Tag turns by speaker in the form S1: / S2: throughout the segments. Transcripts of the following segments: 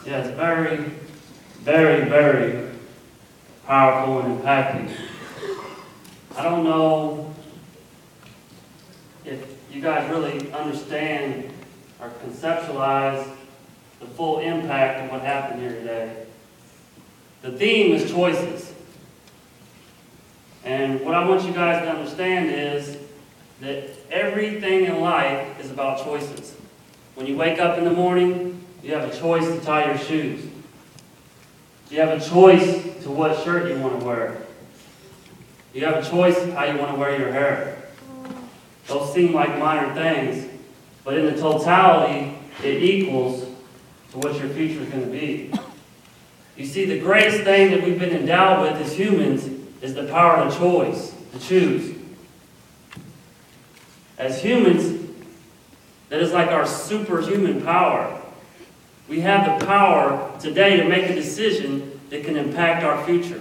S1: Yeah, it's very, very, very powerful and impacting. I don't know if you guys really understand or conceptualize the full impact of what happened here today. The theme is choices. And what I want you guys to understand is that everything in life is about choices. When you wake up in the morning, you have a choice to tie your shoes. You have a choice to what shirt you want to wear. You have a choice how you want to wear your hair. Those seem like minor things, but in the totality, it equals to what your future is going to be. You see, the greatest thing that we've been endowed with as humans is the power of choice, to choose. As humans, that is like our superhuman power. We have the power today to make a decision that can impact our future,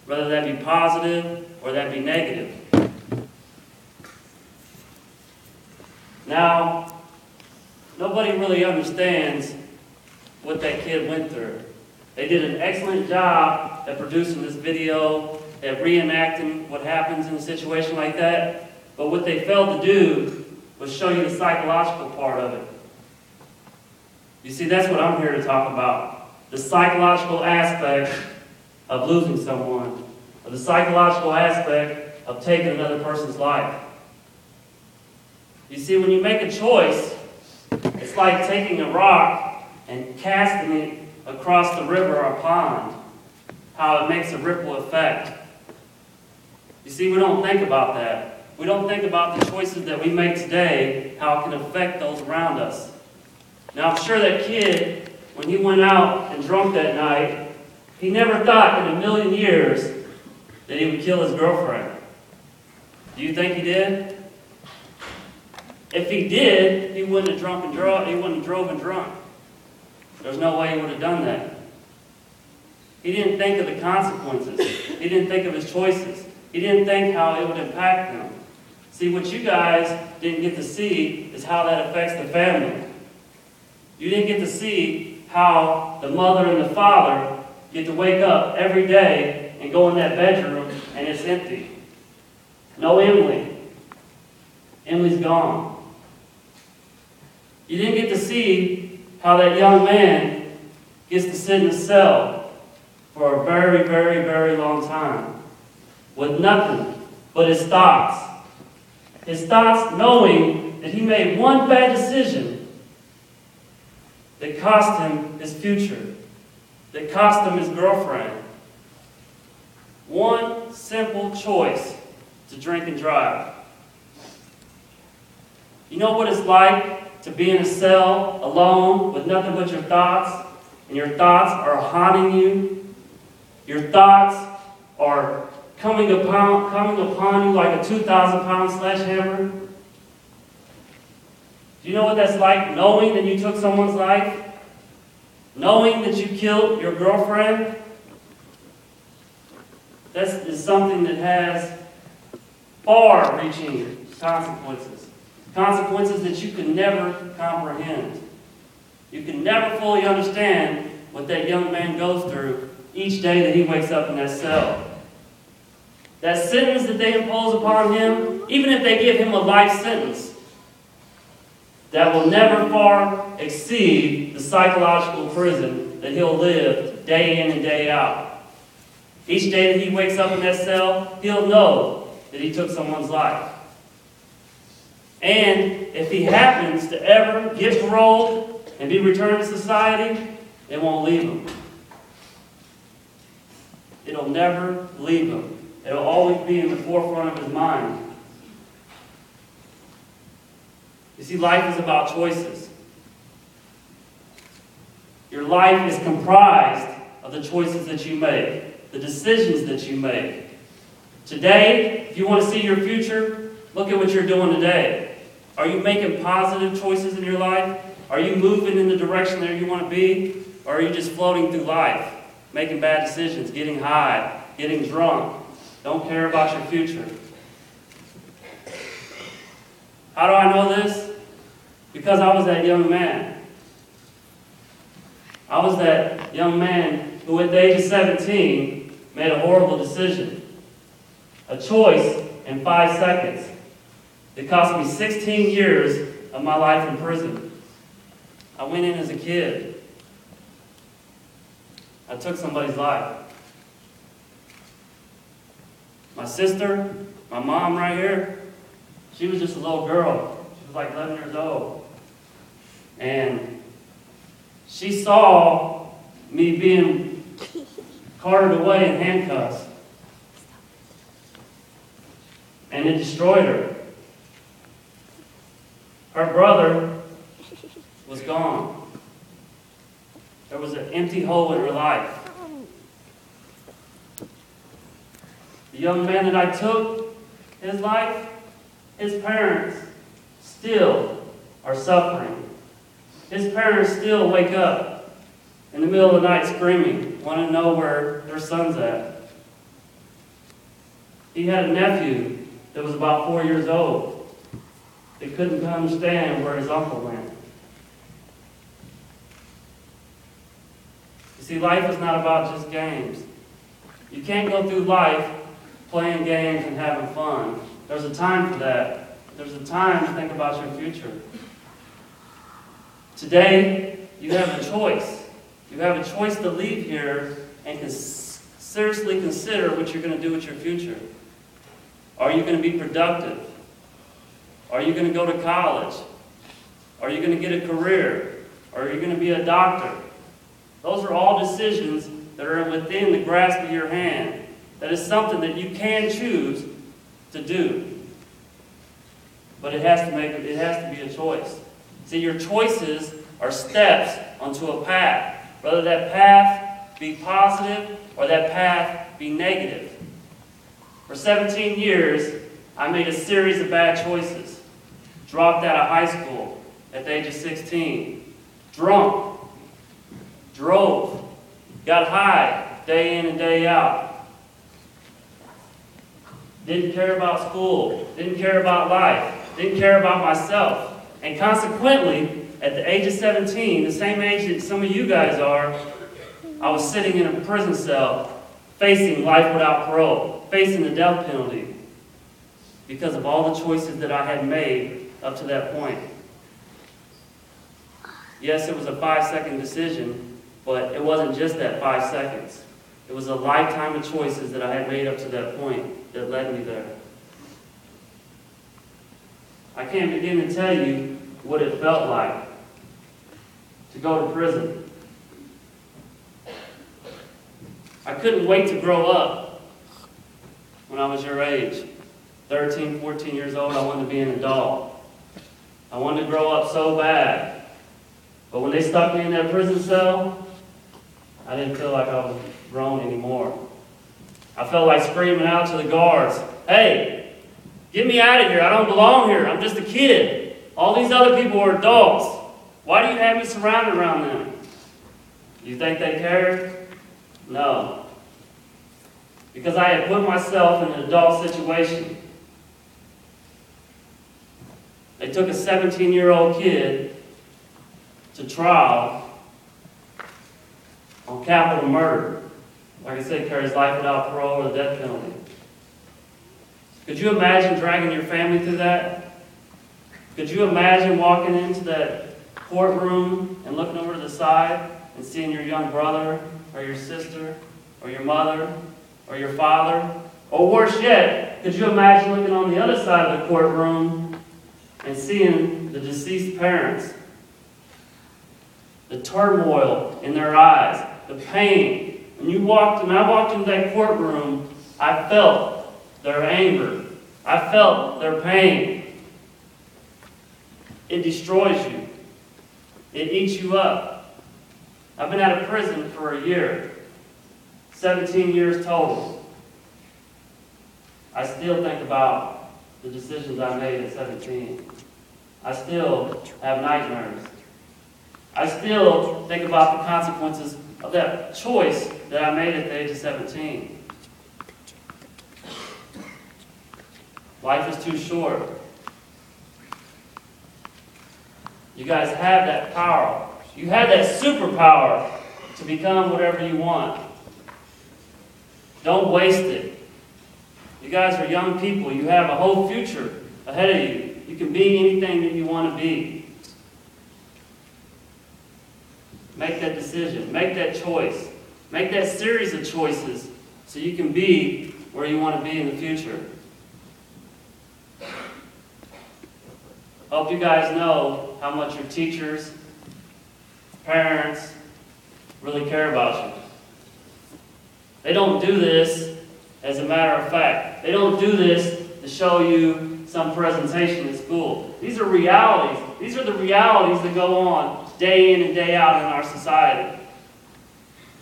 S1: whether that be positive or that be negative. Now, nobody really understands what that kid went through. They did an excellent job at producing this video, at reenacting what happens in a situation like that, but what they failed to do was show you the psychological part of it. You see, that's what I'm here to talk about. The psychological aspect of losing someone, or the psychological aspect of taking another person's life. You see, when you make a choice, it's like taking a rock and casting it across the river or pond, how it makes a ripple effect. You see, we don't think about that. We don't think about the choices that we make today, how it can affect those around us. Now, I'm sure that kid, when he went out and drunk that night, he never thought in a million years that he would kill his girlfriend. Do you think he did? If he did, he wouldn't have drunk and drove. He wouldn't have drove and drunk. There's no way he would have done that. He didn't think of the consequences. He didn't think of his choices. He didn't think how it would impact him. See, what you guys didn't get to see is how that affects the family. You didn't get to see how the mother and the father get to wake up every day and go in that bedroom and it's empty. No Emily. Emily's gone. You didn't get to see how that young man gets to sit in a cell for a very, very, very long time with nothing but his thoughts. His thoughts knowing that he made one bad decision that cost him his future, that cost him his girlfriend. One simple choice to drink and drive. You know what it's like to be in a cell alone with nothing but your thoughts, and your thoughts are haunting you? Your thoughts are coming upon you like a 2,000-pound sledgehammer? Do you know what that's like, knowing that you took someone's life? Knowing that you killed your girlfriend? That is something that has far-reaching consequences. Consequences that you can never comprehend. You can never fully understand what that young man goes through each day that he wakes up in that cell. That sentence that they impose upon him, even if they give him a life sentence, that will never far exceed the psychological prison that he'll live day in and day out. Each day that he wakes up in that cell, he'll know that he took someone's life. And if he happens to ever get paroled and be returned to society, it won't leave him. It'll never leave him. It'll always be in the forefront of his mind. You see, life is about choices. Your life is comprised of the choices that you make, the decisions that you make. Today, if you want to see your future, look at what you're doing today. Are you making positive choices in your life? Are you moving in the direction that you want to be? Or are you just floating through life, making bad decisions, getting high, getting drunk, don't care about your future? How do I know this? Because I was that young man. I was that young man who at the age of 17 made a horrible decision. A choice in 5 seconds. It cost me 16 years of my life in prison. I went in as a kid. I took somebody's life. My sister, my mom right here, she was just a little girl. She was like 11 years old. And she saw me being carted away in handcuffs. And it destroyed her. Her brother was gone. There was an empty hole in her life. The young man that I took his life, his parents still are suffering. His parents still wake up in the middle of the night screaming, want to know where their son's at. He had a nephew that was about 4 years old. They couldn't understand where his uncle went. You see, life is not about just games. You can't go through life playing games and having fun. There's a time for that. There's a time to think about your future. Today, you have a choice. You have a choice to leave here and seriously consider what you're going to do with your future. Are you going to be productive? Are you going to go to college? Are you going to get a career? Are you going to be a doctor? Those are all decisions that are within the grasp of your hand. That is something that you can choose to do. But it has to be a choice. See, your choices are steps onto a path. Whether that path be positive or that path be negative. For 17 years, I made a series of bad choices. Dropped out of high school at the age of 16. Drunk. Drove. Got high day in and day out. Didn't care about school. Didn't care about life. Didn't care about myself. And consequently, at the age of 17, the same age that some of you guys are, I was sitting in a prison cell facing life without parole, facing the death penalty because of all the choices that I had made up to that point. Yes, it was a 5-second decision, but it wasn't just that 5 seconds. It was a lifetime of choices that I had made up to that point that led me there. I can't begin to tell you what it felt like to go to prison. I couldn't wait to grow up when I was your age. 13, 14 years old, I wanted to be an adult. I wanted to grow up so bad. But when they stuck me in that prison cell, I didn't feel like I was grown anymore. I felt like screaming out to the guards, "Hey, get me out of here. I don't belong here. I'm just a kid. All these other people are adults. Why do you have me surrounded around them?" You think they cared? No. Because I had put myself in an adult situation. They took a 17-year-old kid to trial on capital murder. Like I said, carries life without parole or the death penalty. Could you imagine dragging your family through that? Could you imagine walking into that courtroom and looking over to the side and seeing your young brother or your sister or your mother or your father? Or worse yet, could you imagine looking on the other side of the courtroom and seeing the deceased parents? The turmoil in their eyes, the pain. When I walked into that courtroom, I felt their anger. I felt their pain. It destroys you. It eats you up. I've been out of prison for a year. 17 years total. I still think about the decisions I made at 17. I still have nightmares. I still think about the consequences of that choice that I made at the age of 17. Life is too short. You guys have that power You have that superpower to become whatever you want. Don't waste it. You guys are young people. You have a whole future ahead of you. You can be anything that you want to be. Make that decision. Make that choice. Make that series of choices so you can be where you want to be in the future. Hope you guys know how much your teachers, parents really care about you. They don't do this as a matter of fact. They don't do this to show you some presentation at school. These are realities. These are the realities that go on day in and day out in our society.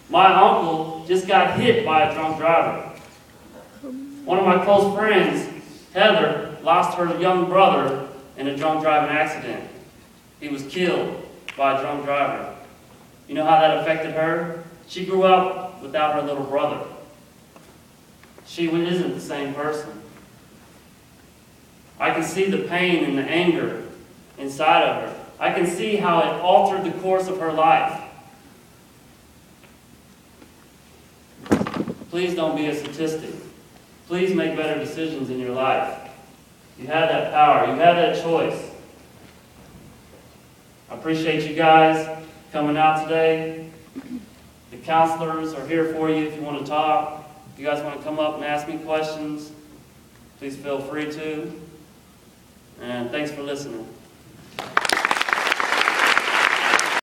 S1: My uncle just got hit by a drunk driver. One of my close friends, Heather, lost her young brother in a drunk driving accident. He was killed by a drunk driver. You know how that affected her? She grew up without her little brother. She isn't the same person. I can see the pain and the anger inside of her. I can see how it altered the course of her life. Please don't be a statistic. Please make better decisions in your life. You have that power. You have that choice. I appreciate you guys coming out today. The counselors are here for you if you want to talk. If you guys want to come up and ask me questions, please feel free to. And thanks for listening.